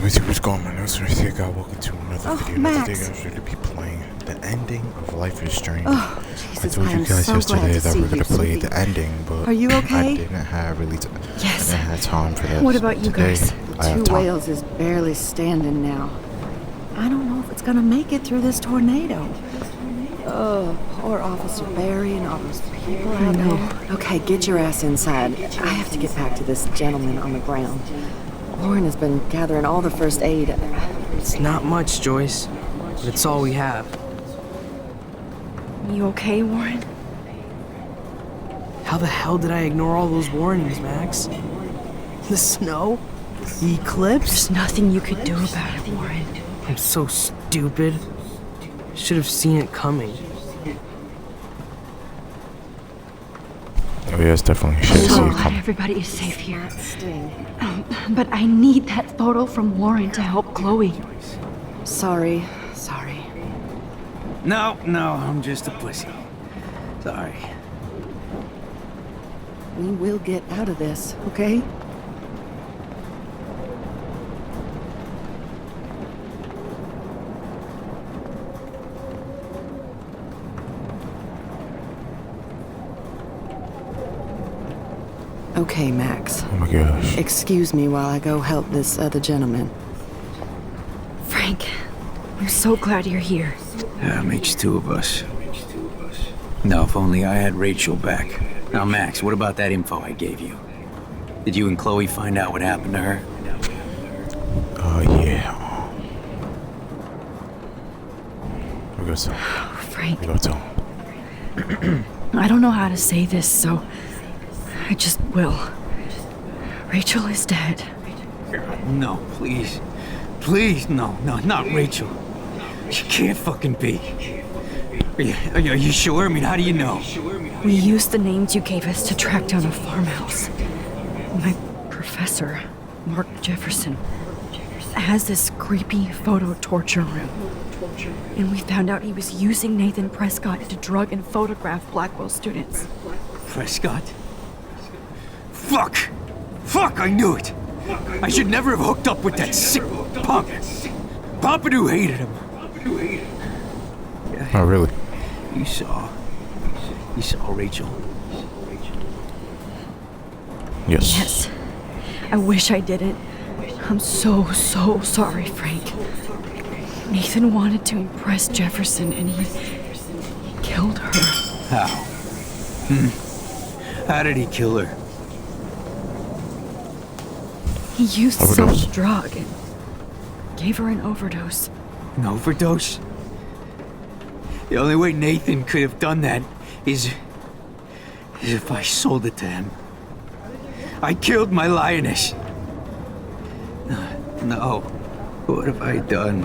me see what's going on. My notes are thick. Welcome to another video. Max. Today I'm going to be playing the ending of Life is Strange. Oh, I Jesus, told I you am guys so yesterday glad to that see we're going to you, play sweetie. the ending, but Are you okay? I didn't have really Yes. I didn't have time for that. What about you Today, guys? I have Two time. Wales is barely standing now. I don't know if it's gonna make it through this tornado. Oh, poor Officer Barry and all those people out there. Okay, get your ass inside. I have to get back to this gentleman on the ground. Lauren has been gathering all the first aid. It's not much, Joyce, but it's all we have. You okay, Warren? How the hell did I ignore all those warnings, Max? The snow? The eclipse? There's nothing you could do about it, Warren. I'm so stupid. Should have seen it coming. Oh yeah, it's definitely shit to see So it glad coming. everybody is safe here. Sting. But I need that photo from Warren to help Chloe. Sorry. No, I'm just a pussy. Sorry. We will get out of this, okay? Okay, Max. Oh my gosh. Excuse me while I go help this other gentleman. Frank, I'm so glad you're here. Yeah, makes two of us. No, if only I had Rachel back. Now, Max, what about that info I gave you? Did you and Chloe find out what happened to her? Yeah. We go tell. Frank, We go tell. I don't know how to say this, so I just will. Rachel is dead. No, please. Please, no, not Rachel. She can't fucking be. Are you sure? I mean, how do you know? We used the names you gave us to track down a farmhouse. My professor, Mark Jefferson, has this creepy photo torture room. And we found out he was using Nathan Prescott to drug and photograph Blackwell students. Prescott? Fuck! Fuck, I knew it! I should never have hooked up with that sick punk. Pompidou hated him. Oh really? You saw Rachel. Yes. Yes. I wish I didn't. I'm so sorry, Frank. Nathan wanted to impress Jefferson and he killed her. How? How did he kill her? He used Overdose. some drug and gave her an overdose. An overdose? The only way Nathan could have done that is if I sold it to him. I killed my lioness. No. What have I done?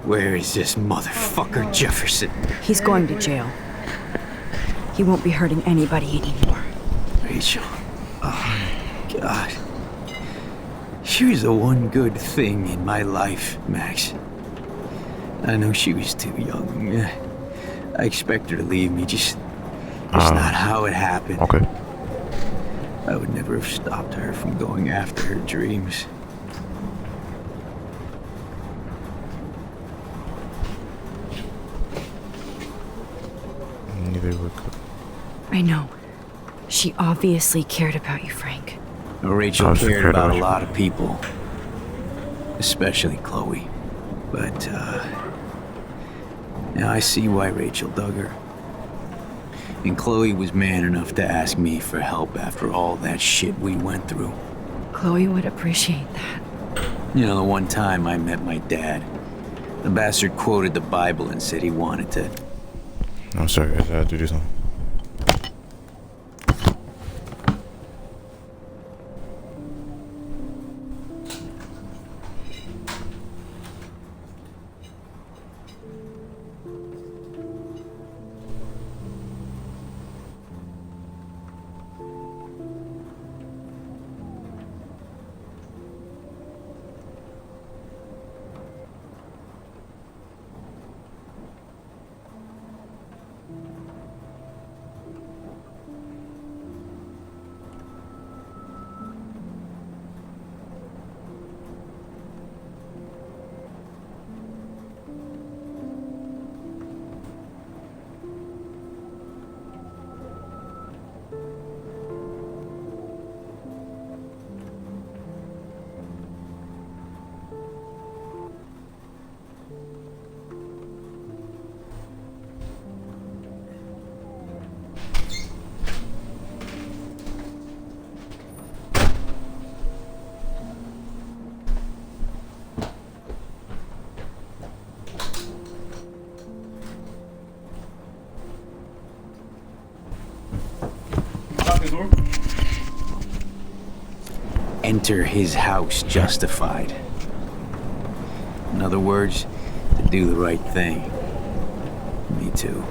Where is this motherfucker Jefferson? He's going to jail. He won't be hurting anybody anymore. Rachel. Oh, God. She was the one good thing in my life, Max. I know she was too young. I expect her to leave me, just not how it happened. Okay. I would never have stopped her from going after her dreams. Neither would. I know. She obviously cared about you, Frank. Rachel She cared cared about about a you. lot of people. Especially Chloe. But, now I see why Rachel dug her. And Chloe was man enough to ask me for help after all that shit we went through. Chloe would appreciate that. You know, the one time I met my dad, the bastard quoted the Bible and said he wanted to. I'm sorry guys, I had to do something. Enter his house justified. In other words, to do the right thing. Me too.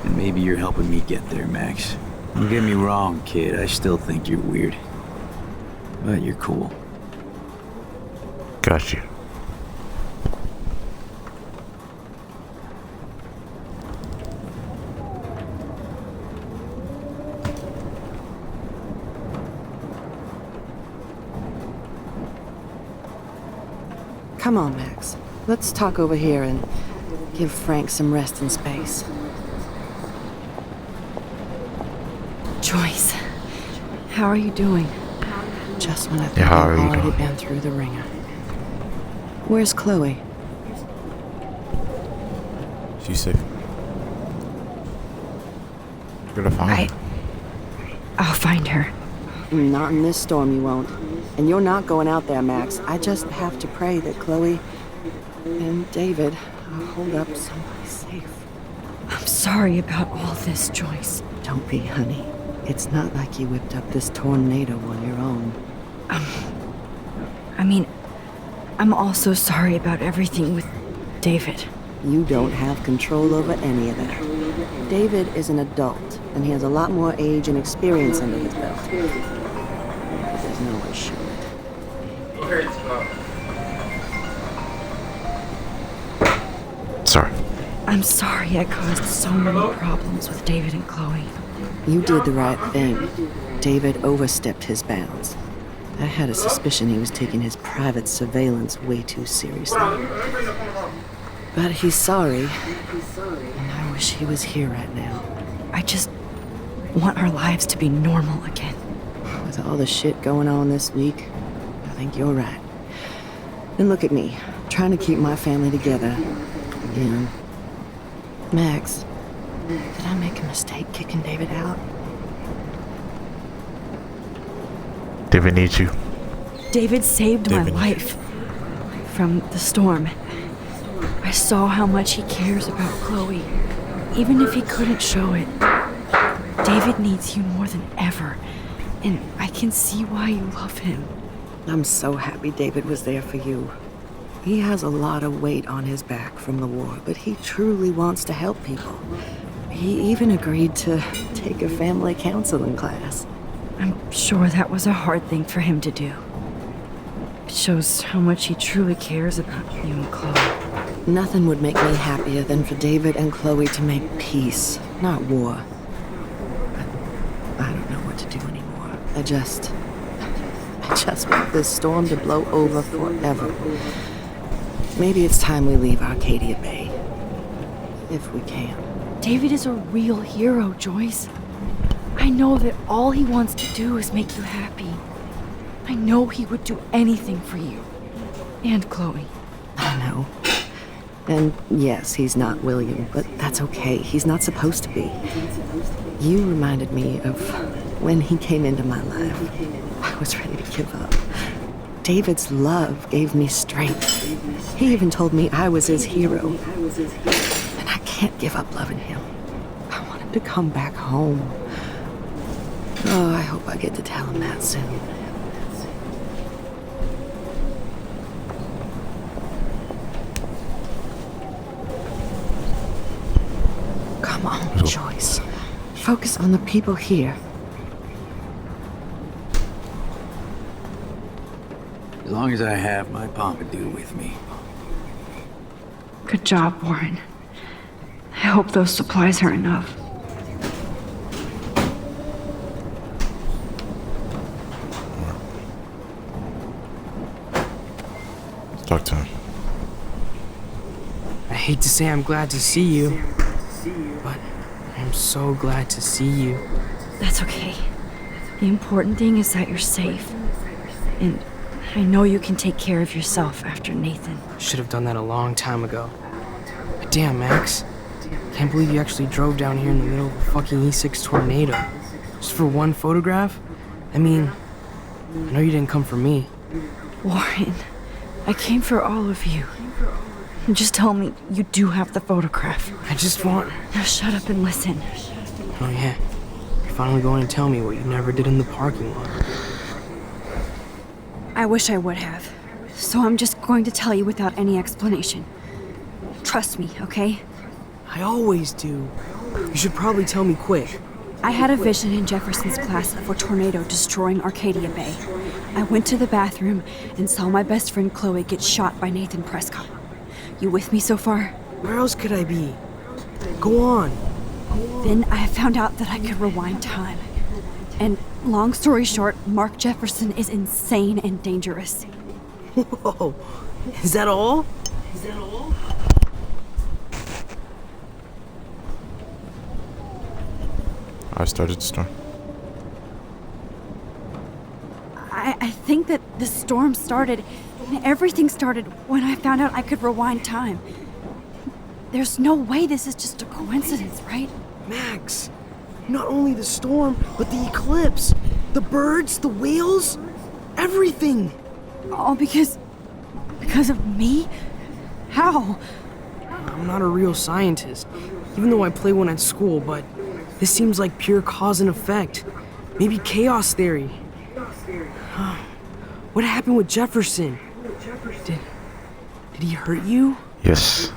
And maybe you're helping me get there, Max. Don't get me wrong, kid. I still think you're weird. But you're cool. Got you. Come on, Max. Let's talk over here and give Frank some rest and space. Joyce, how are you doing? Just when I Yeah, think how are I've you already doing? been through the ringer. Where's Chloe? She's safe. You're gonna find her. I'll find her. Not in this storm, you won't. And you're not going out there, Max. I just have to pray that Chloe and David hold up someplace safe. I'm sorry about all this, Joyce. Don't be, honey. It's not like you whipped up this tornado on your own. I mean, I'm also sorry about everything with David. You don't have control over any of that. David is an adult, and he has a lot more age and experience under his belt. But there's no one sure. Sorry. I'm sorry I caused so many problems with David and Chloe. You did the right thing. David overstepped his bounds. I had a suspicion he was taking his private surveillance way too seriously. But he's sorry, and I wish he was here right now. I just want our lives to be normal again. With all the shit going on this week, I think you're right. And look at me, trying to keep my family together. Again. Max, did I make a mistake kicking David out? David needs you. David saved my David. life from the storm. I saw how much he cares about Chloe, even if he couldn't show it. David needs you more than ever, and I can see why you love him. I'm so happy David was there for you. He has a lot of weight on his back from the war, but he truly wants to help people. He even agreed to take a family counseling class. I'm sure that was a hard thing for him to do. It shows how much he truly cares about you and Chloe. Nothing would make me happier than for David and Chloe to make peace, not war. But I don't know what to do anymore. I just want this storm to blow over forever. Maybe it's time we leave Arcadia Bay. If we can. David is a real hero, Joyce. I know that all he wants to do is make you happy. I know he would do anything for you. And Chloe. I know. And yes, he's not William, but that's okay. He's not supposed to be. You reminded me of when he came into my life. I was ready to give up. David's love gave me strength. He even told me I was his hero. And I can't give up loving him. I want him to come back home. Oh, I hope I get to tell him that soon. Come on, Joyce. Focus on the people here. As long as I have my Pompadour with me. Good job, Warren. I hope those supplies are enough. Let's talk to him. I hate to say I'm glad to see you, but I'm so glad to see you. That's okay. The important thing is that you're safe. And I know you can take care of yourself after Nathan. Should have done that a long time ago. But damn, Max. Can't believe you actually drove down here in the middle of a fucking E6 tornado. Just for one photograph? I mean, I know you didn't come for me. Warren, I came for all of you. Just tell me you do have the photograph. I just want... Now shut up and listen. Oh yeah, your finally going to tell me what you never did in the parking lot. I wish I would have. So I'm just going to tell you without any explanation. Trust me, okay? I always do. You should probably tell me quick. I had a vision in Jefferson's class of a tornado destroying Arcadia Bay. I went to the bathroom and saw my best friend Chloe get shot by Nathan Prescott. You with me so far? Where else could I be? Go on. Then I found out that I could rewind time. And long story short, Mark Jefferson is insane and dangerous. Whoa. Is that all? I started the storm. I think that the storm started, and everything started when I found out I could rewind time. There's no way this is just a coincidence, right? Max, not only the storm, but the eclipse, the birds, the whales, everything. All because of me? How? I'm not a real scientist, even though I play one at school, but this seems like pure cause and effect. Maybe chaos theory. What happened with Jefferson? Did he hurt you? Yes.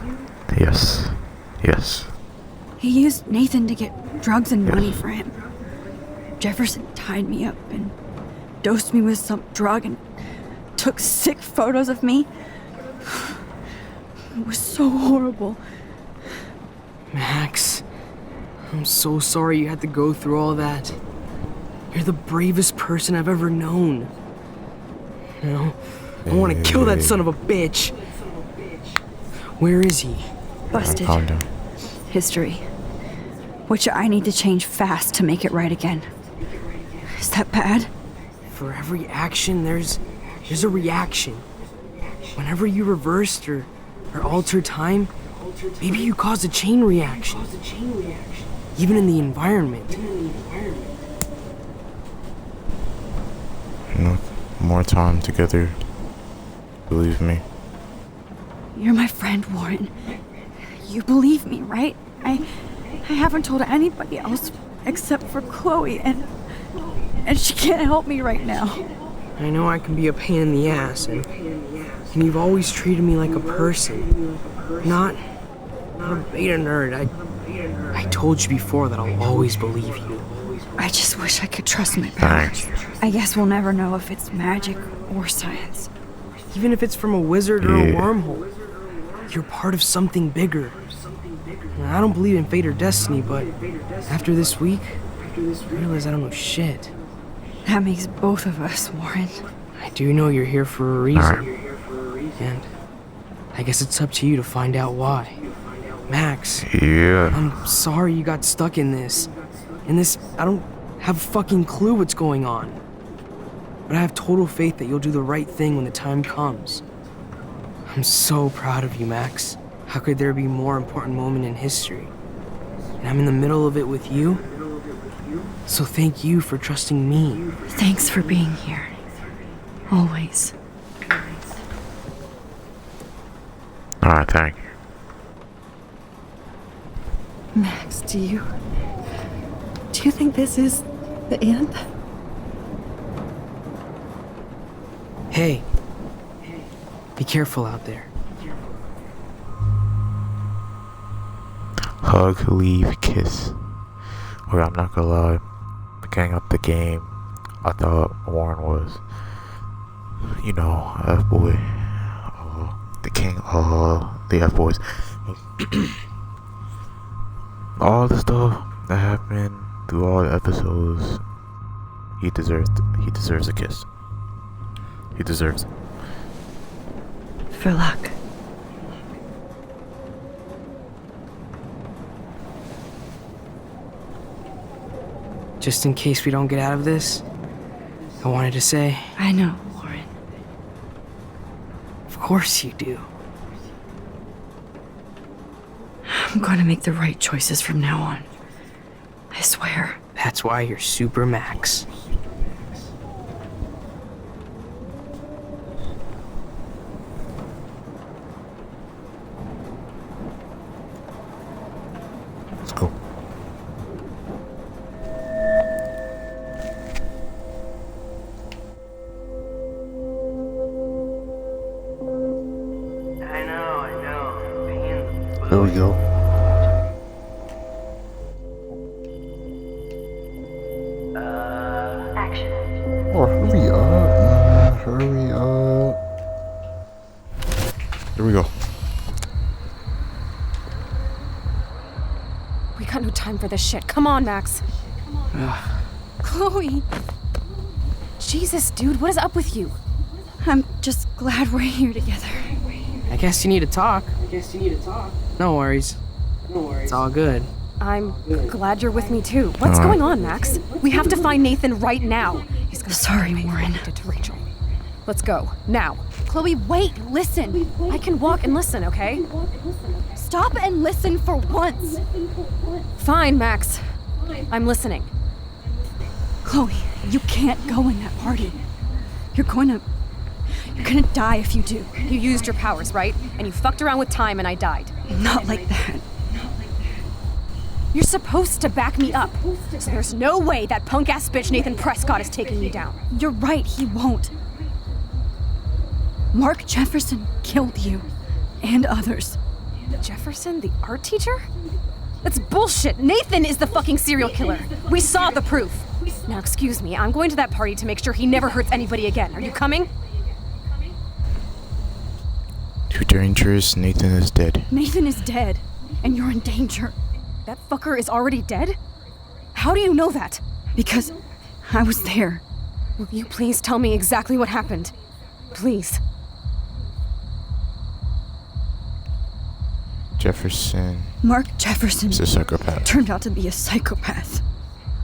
He used Nathan to get drugs and money for him. Jefferson tied me up and dosed me with some drug and took sick photos of me. It was so horrible. Max, I'm so sorry you had to go through all that. You're the bravest person I've ever known. You know, I want to kill that son of a bitch. Where is he? Busted. Calm down. History. Which I need to change fast to make it right again. Is that bad? For every action, there's a reaction. Whenever you reversed or altered time, maybe you caused a chain reaction. Even in the environment. Look, more time together. Believe me. You're my friend, Warren. You believe me, right? I haven't told anybody else except for Chloe, and she can't help me right now. I know I can be a pain in the ass, and you've always treated me like a person, not a beta nerd. I told you before that I'll always believe you. I just wish I could trust my powers. I guess we'll never know if it's magic or science. Even if it's from a wizard or a wormhole, you're part of something bigger. I don't believe in fate or destiny, but after this week, I realize I don't know shit. That makes both of us, Warren. I do know you're here for a reason. And I guess it's up to you to find out why. Max. Yeah. I'm sorry you got stuck in this. I don't have a fucking clue what's going on. But I have total faith that you'll do the right thing when the time comes. I'm so proud of you, Max. How could there be a more important moment in history? And I'm in the middle of it with you. So thank you for trusting me. Thanks for being here. Always. Alright, thank you. Max, do you think this is the end? Hey. Be careful out there. Hug, leave, kiss. Or I'm not gonna lie. Beginning of the game, I thought Warren was, F-boy. The king of the F-boys. All the stuff that happened through all the episodes, he deserves a kiss. He deserves it. For luck. Just in case we don't get out of this, I wanted to say, I know, Warren. of course you do. I'm going to make the right choices from now on. I swear. That's why you're Super Max. Let's go. There we go. Action. Oh, hurry up. Hurry up. There we go. We got no time for this shit. Come on, Max. Chloe. Jesus, dude, what is up with you? I'm just glad we're here together. I guess you need to talk. No worries. It's all good. I'm glad you're with me too. What's going on, Max? We have to find Nathan right now. He's gonna Sorry, be Warren. connected to Rachel. Let's go now. Chloe, wait, listen. I can walk and listen, okay? Stop and listen for once. Fine, Max. I'm listening. Chloe, you can't go in that party. You're gonna die if you do. You used your powers, right? And you fucked around with time and I died. Not like that. You're supposed to back me up. So there's no way that punk-ass bitch Nathan Prescott is taking me down. You're right, he won't. Mark Jefferson killed you. And others. Jefferson, the art teacher? That's bullshit. Nathan is the fucking serial killer. We saw the proof. Now, excuse me, I'm going to that party to make sure he never hurts anybody again. Are you coming? Too dangerous. Nathan is dead. Nathan is dead. And you're in danger. That fucker is already dead? How do you know that? Because I was there. Will you please tell me exactly what happened? Please. Jefferson Mark Jefferson is a psychopath. turned out to be a psychopath.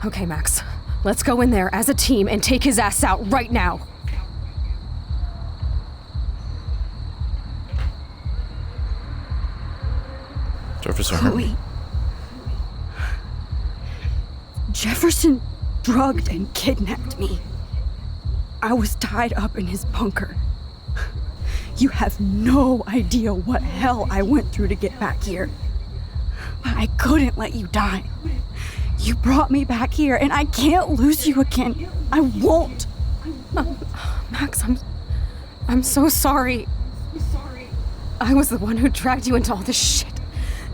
Okay, Max. Let's go in there as a team and take his ass out right now. Jefferson hurt me. Chloe. Jefferson drugged and kidnapped me. I was tied up in his bunker. You have no idea what hell I went through to get back here. But I couldn't let you die. You brought me back here, and I can't lose you again. I won't. Max, I'm so sorry. I was the one who dragged you into all this shit.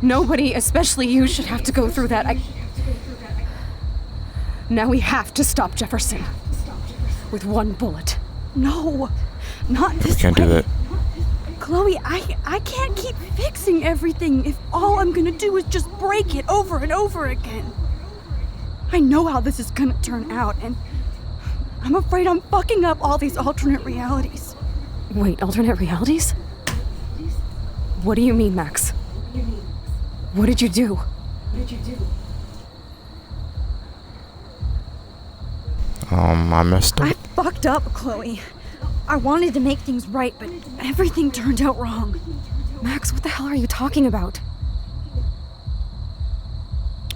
Nobody, especially you, should have to go through that. Now we have to stop Jefferson. With one bullet. No, not this Can't way. do that. Chloe, I can't keep fixing everything if all I'm gonna do is just break it over and over again. I know how this is gonna turn out, and I'm afraid I'm fucking up all these alternate realities. Wait, alternate realities? What do you mean, Max? What did you do? I messed I up. fucked up, Chloe. I wanted to make things right, but everything turned out wrong. Max, what the hell are you talking about?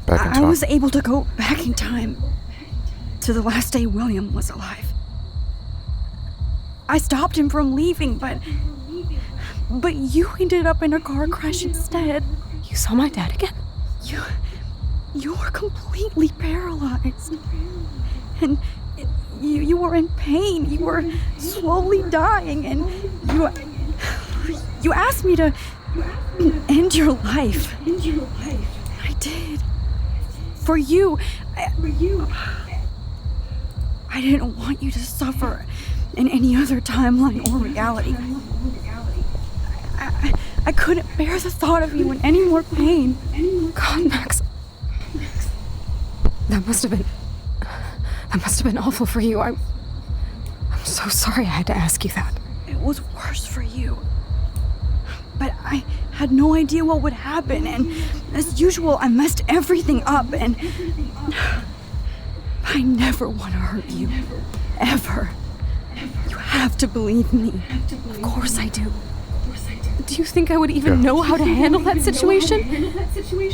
Back in I time. was able to go back in time to the last day William was alive. I stopped him from leaving, but you ended up in a car crash instead. You saw my dad again? You were completely paralyzed. And you were in pain. You were slowly dying, and you asked me to end your life. I did. For you. I didn't want you to suffer in any other timeline or reality. I couldn't bear the thought of you in any more pain. God, Max. That must have been awful for you. I'm so sorry I had to ask you that. It was worse for you. But I had no idea what would happen, and as usual, I messed everything up, and I never want to hurt you. Ever. You have to believe me. Of course I do. Do you think I would even know how to handle that situation?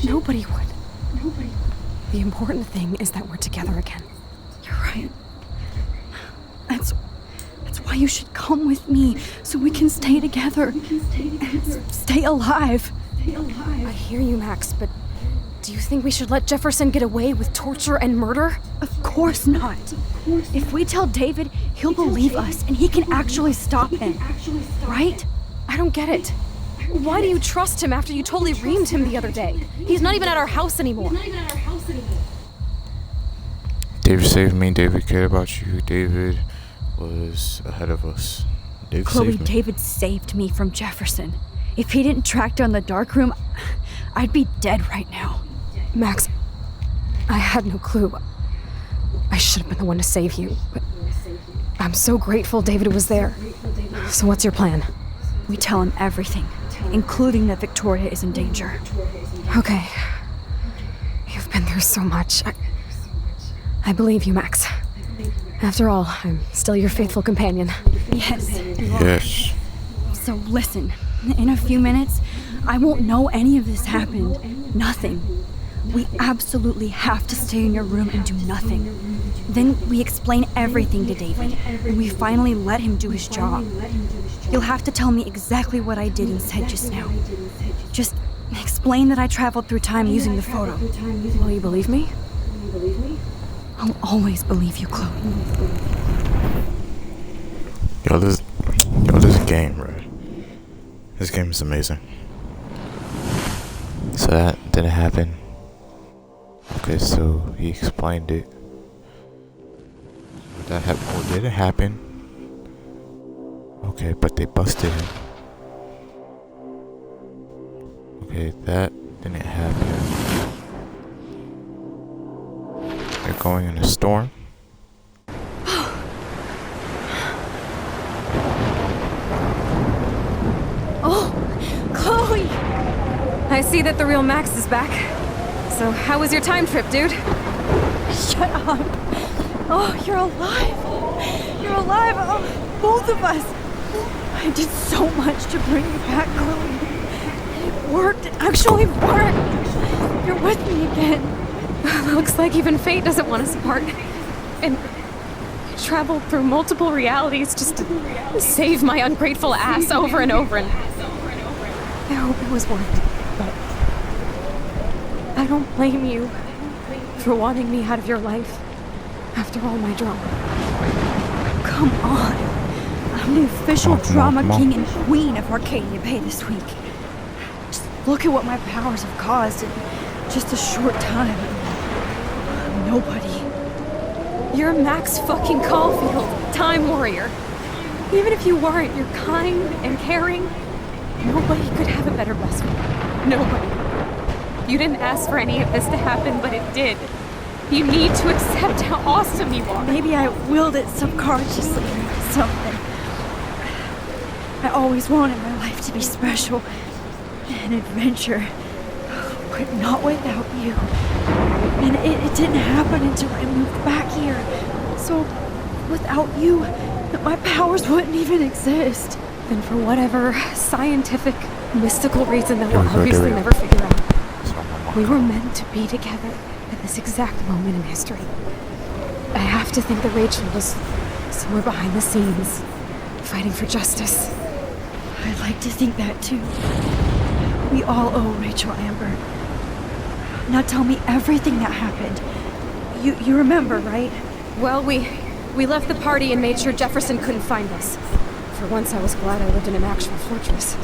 Nobody would. The important thing is that we're together again. You're right. That's why you should come with me, so we can stay together and stay alive. I hear you, Max, but do you think we should let Jefferson get away with torture and murder? Of course not. If we tell David, he'll believe us and he can actually stop him. Right? I don't get it. Why do you trust him after you totally reamed him the other day? He's not even at our house anymore. David saved me. David cared about you. David was ahead of us. David Chloe, saved me. David saved me from Jefferson. If he didn't track down the dark room, I'd be dead right now. Max, I had no clue. I should have been the one to save you, but I'm so grateful David was there. So what's your plan? We tell him everything, including that Victoria is in danger. Okay. You've been through so much. I believe you, Max. After all, I'm still your faithful companion. Yes, you are. Yes. So listen, in a few minutes, I won't know any of this happened. Nothing. We absolutely have to stay in your room and do nothing. Then we explain everything to David, and we finally let him do his job. You'll have to tell me exactly what I did and said just now. Just explain that I traveled through time using the photo. Will you believe me? I'll always believe you, Chloe. Yo, this game, bro. This game is amazing. So that didn't happen. Okay, so he explained it. That happened. Oh, did it happen? Okay, but they busted him. Okay, that didn't happen. They're going in a storm. Oh, Chloe! I see that the real Max is back. So how was your time trip, dude? Shut up. Oh, you're alive. You're alive. Oh, both of us. I did so much to bring you back, Chloe. It worked. It actually worked. You're with me again. Looks like even fate doesn't want us apart. And traveled through multiple realities just to save my ungrateful ass over and over. And I hope it was worth it, but I don't blame you for wanting me out of your life after all my drama. Come on. I'm the official drama king and queen of Arcadia Bay this week. Just look at what my powers have caused in just a short time. Nobody. You're Max fucking Caulfield, Time Warrior. Even if you weren't, you're kind and caring. Nobody could have a better best friend. Nobody. You didn't ask for any of this to happen, but it did. You need to accept how awesome you are. Maybe I willed it subconsciously or something. I always wanted my life to be special. An adventure. But not without you. And it didn't happen until I moved back here. So, without you, my powers wouldn't even exist. And for whatever scientific, mystical reason that we'll There we go, obviously there we never figure out, we were meant to be together at this exact moment in history. I have to think that Rachel was somewhere behind the scenes, fighting for justice. I'd like to think that too. We all owe Rachel Amber. Now tell me everything that happened. You remember, right? Well, we left the party and made sure Jefferson couldn't find us. For once, I was glad I lived in an actual fortress.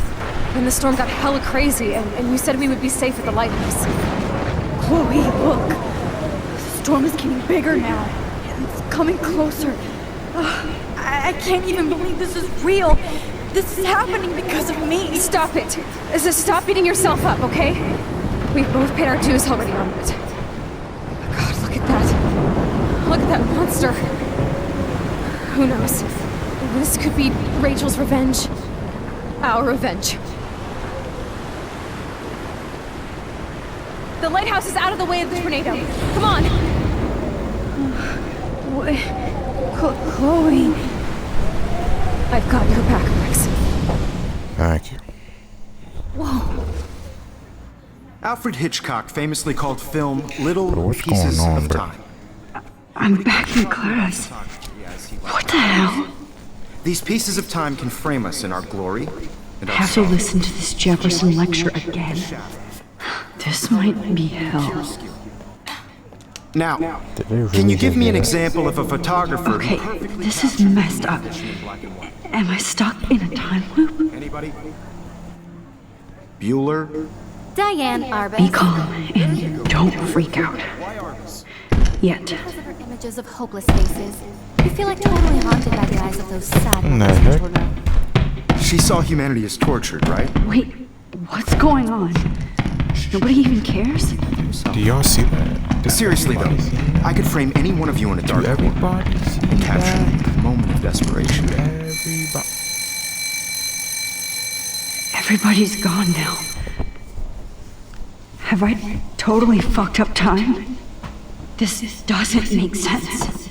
Then the storm got hella crazy, and you said we would be safe at the lighthouse. Chloe, look. The storm is getting bigger now. It's coming closer. I can't even believe this is real. This is happening because of me. Stop it. Stop beating yourself up, okay? We've both paid our dues already on it. God, look at that. Look at that monster. Who knows? This could be Rachel's revenge. Our revenge. The lighthouse is out of the way of the tornado. Come on. Chloe. I've got your back, Max. Thank you. Whoa. Alfred Hitchcock famously called film little Bro, what's pieces going on, of bro? time. I'm back in class. What the hell? These pieces of time can frame us in our glory and I our have to sorrow. listen to this Jefferson lecture again. This might be hell. Now, Did they really can you give me an say that? example of a photographer Okay, who perfectly this is captured messed up. in black and white? Am I stuck in a time loop? Anybody? Bueller? Diane Be Arbus. calm and don't freak out. Yet. Because of her images of hopeless faces, you feel like totally haunted by the eyes of those sad the mothers heck? in Torno. She saw humanity as tortured, right? Wait, what's going on? Nobody even cares? Do y'all see that? Does Seriously though, everybody see that? I could frame any one of you in a dark Do corner everybody see and capture that? a moment of desperation. Everybody. Everybody's gone now. Have I totally fucked up time? This doesn't make sense.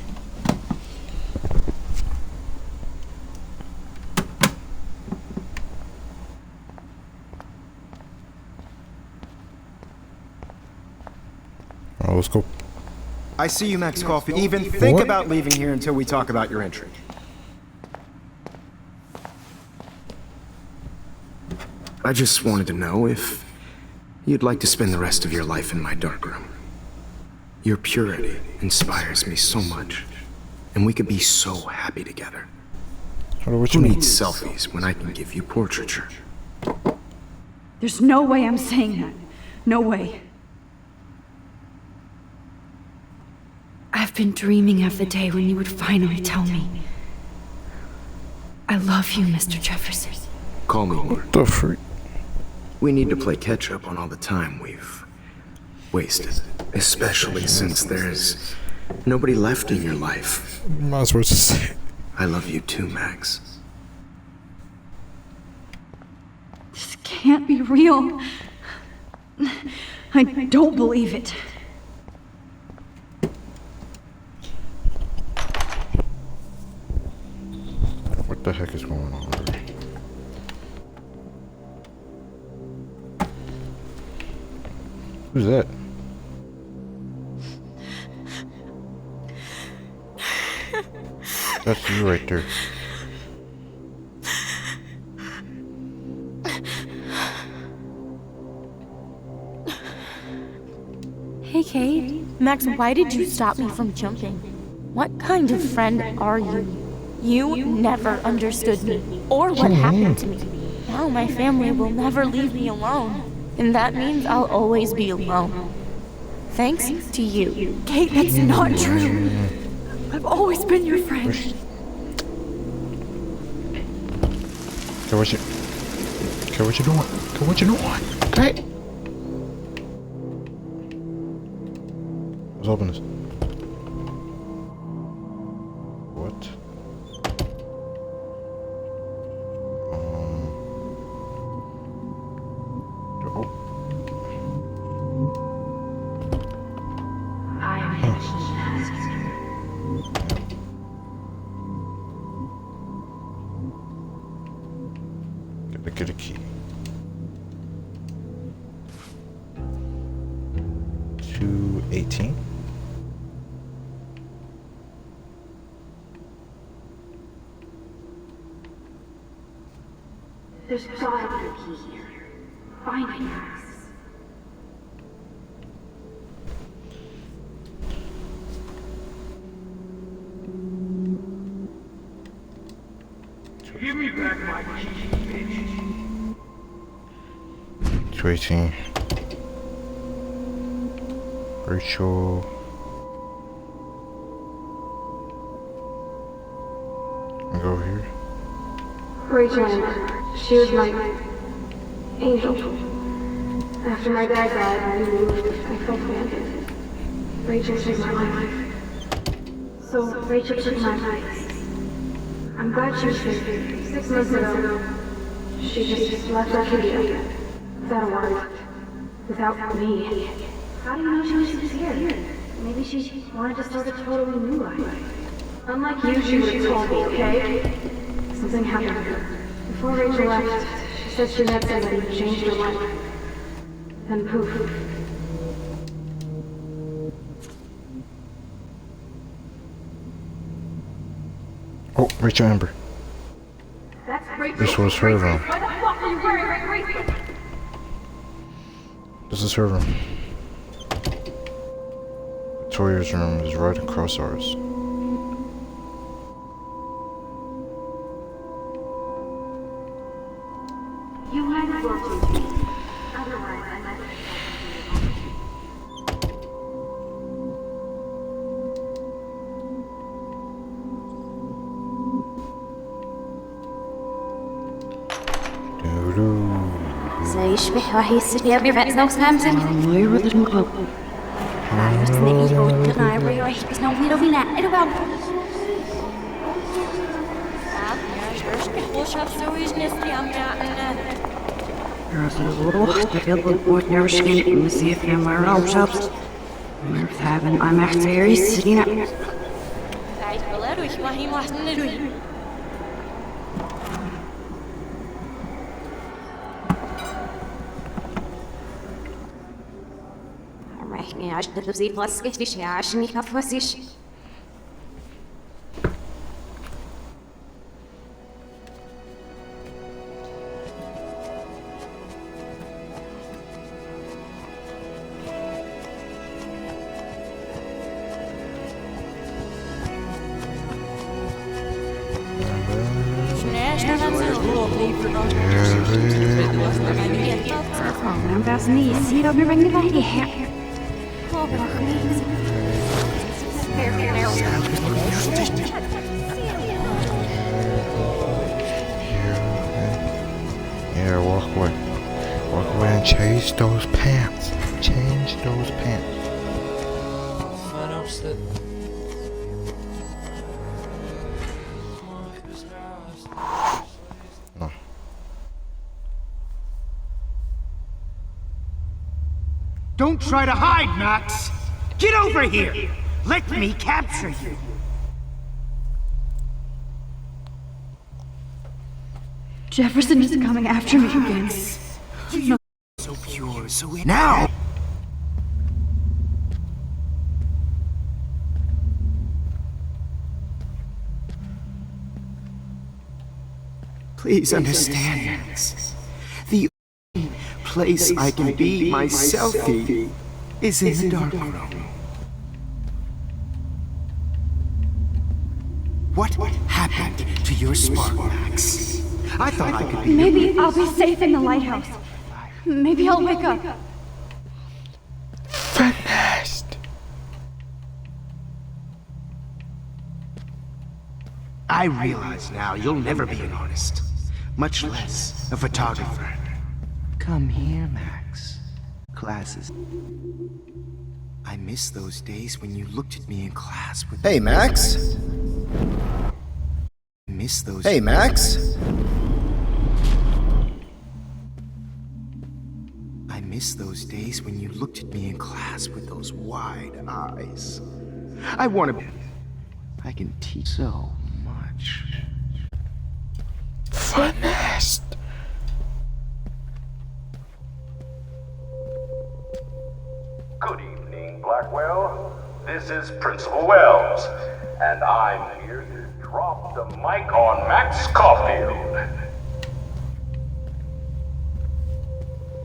Alright, let's go. I see you, Max Caulfield. Even think What? about leaving here until we talk about your entry. I just wanted to know if you'd like to spend the rest of your life in my darkroom. Your purity inspires me so much, and we could be so happy together. Hold on, what Who you mean? needs selfies when I can give you portraiture? There's no way I'm saying that. No way. I've been dreaming of the day when you would finally tell me. I love you, Mr. Jefferson. Call me Mark. The freak? We need to play catch up on all the time we've wasted, especially since there's nobody left in your life. Might as well just say it. I love you too, Max. This can't be real. I don't believe it. What the heck is going on? Who's that? That's you right there. Hey, Kate. Max, why did you stop me from jumping? What kind of friend are you? You never understood me, or what happened to me. Now my family will never leave me alone, and that means I'll always be alone. Thanks to you. Kate, that's not true. I've always been your friend. Okay, what you? Okay, what you doing? Okay, what you doing? Okay. Let's open this. What? Oh. Gotta get a key. 218. There's gotta be a key here. Find it, Max. Give me back my key, bitch. 218. Rachel. I go over here. Rachel, she was my angel. After my dad died and we moved, I felt abandoned. Rachel saved my life. So Rachel took my place. I'm glad she was safe. 6 months ago, she just left Arcadia. Without a word. Without me. How do you know she was here? Maybe she wanted to start a totally new life. Unlike you, she would have told me, okay? Something happened to her. Before Rachel left, she said she met somebody who changed her life. Then poof. Oh, Rachel Amber. That's Rachel. This was her room. Why the fuck are you wearing Rachel? This is her room. Victoria's room is right across ours. You might as well do. Otherwise, I might. زي يشبه وهي السرية بيبعت نوس نامزن عرفتني إيه بوتنا يروي وهي بس نوفي لو بينا إرباب I'm actually sitting up. عشان تبزي بلاسكت ليش عشان يكفوسيش I'm about to need to see it up and bring it back here. Yeah, walk away. Walk away and change those pants. Change those pants. No. Don't try to hide, Max! Get over here! Let me capture you! Jefferson is coming after me again. So pure, so now! Please understand, Max. The only place I can be myself is in the dark room. What happened to your spark, Max? I thought I could be. Maybe I'll be safe in the lighthouse. Maybe I'll wake up. Finished. I realize now you'll never be an artist, much less a photographer. Come here, Max. Classes. I miss those days when you looked at me in class with. Hey, Max. Miss those. Hey, Max. I miss those days when you looked at me in class with those wide eyes. I want to. I can teach so much. Finished. Good evening, Blackwell. This is Principal Wells, and I'm here to drop the mic on Max Caulfield.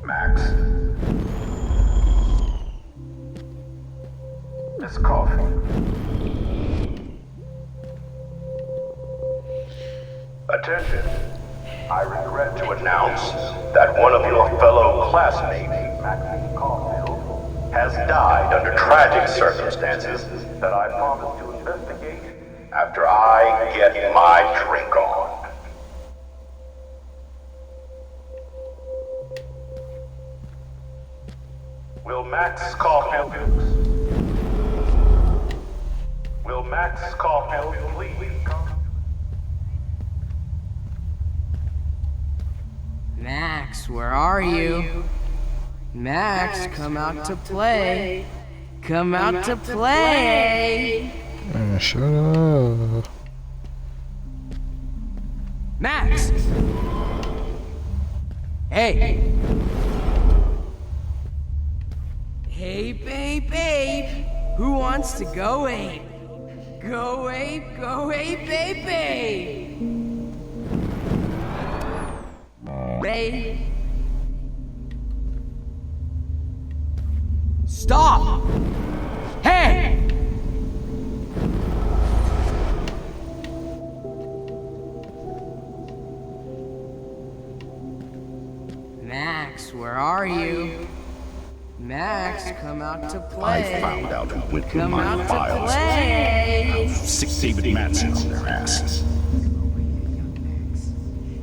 Max. Miss Caulfield. Attention. I regret to announce that one of your fellow classmates, Maxine Caulfield, has died under tragic circumstances that I promised to investigate after I get my drink on. Will Max Caulfield please come? Max, where are you? Max, come out to play. Come out to play. Shut up. Max! Hey! Hey, babe. Who wants to go ape? Go ape, baby! Babe. Stop! Hey! Max, where are you? Max, come out to play. I found out who went through Come my out to files. play. Sick David Madsen on their ass.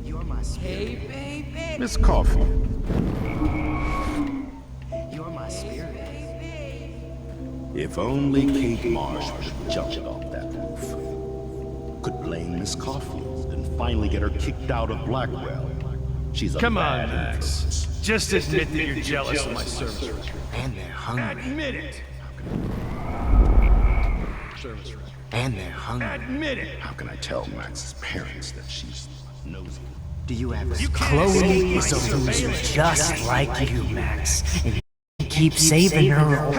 You're my spirit. Hey, baby. Miss Coffee. You're my spirit. If only Kate Marsh would have jumped off that roof. Could blame Miss Caulfield and finally get her kicked out of Blackwell. She's a Come on, bad Max. influence. Just admit that you're jealous of my service. And they're hungry. Admit it. And they're hungry. Admit it. How can I tell Max's parents that she's nosy? Do you have a Chloe is a loser just like you, Max. And you keep saving her.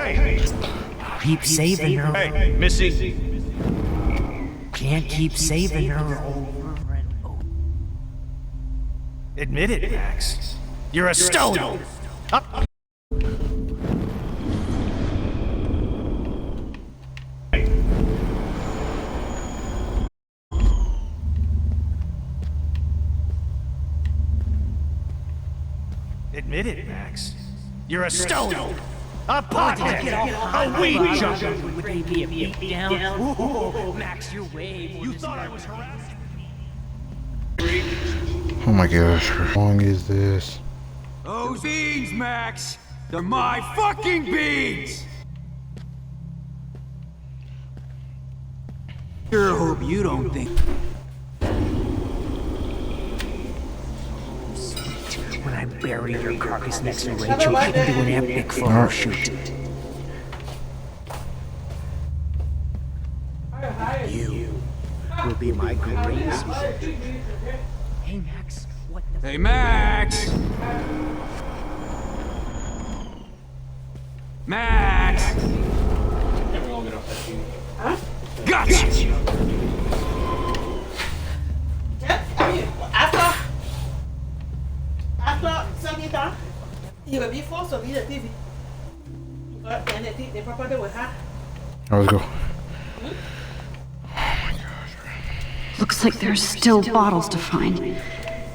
Keep saving her. Hey, Missy. Can't keep saving her over and over. Admit it, Max. You're a stoner. Up. Admit it, Max. You're a stoner. A pothead. A weed junkie. Would they be a beatdown? Max, your wave. You thought I was harassing? Oh my gosh, how long is this? Those beans, Max! They're my fucking beans! Sure hope you don't think. When I bury your carcass next to Rachel, I can do an epic photo shoot. You will be my greatest. Hey, Max, what the Hey, Max! Max! Gotcha! After 70 ans, il va bien fort sur la TV. Des papa de Waha. Let's go. Looks like there's still bottles to find.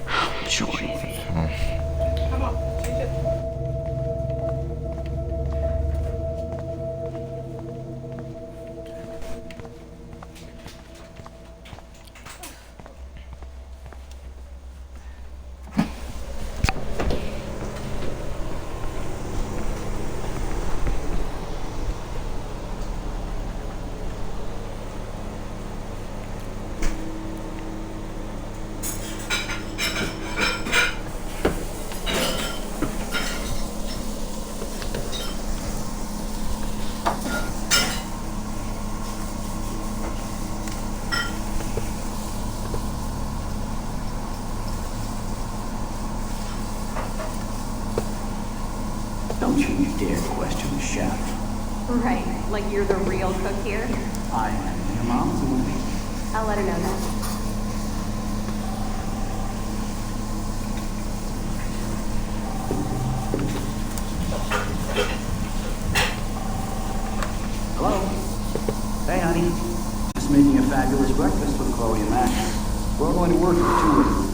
Oh, joy. Come on, change it. Don't you dare question the chef. Right, like you're the real cook here? I am. Your mom's a movie. I'll let her know that. Hello? Hey, honey. Just making a fabulous breakfast for Chloe and Max. We're all going to work for 2 weeks.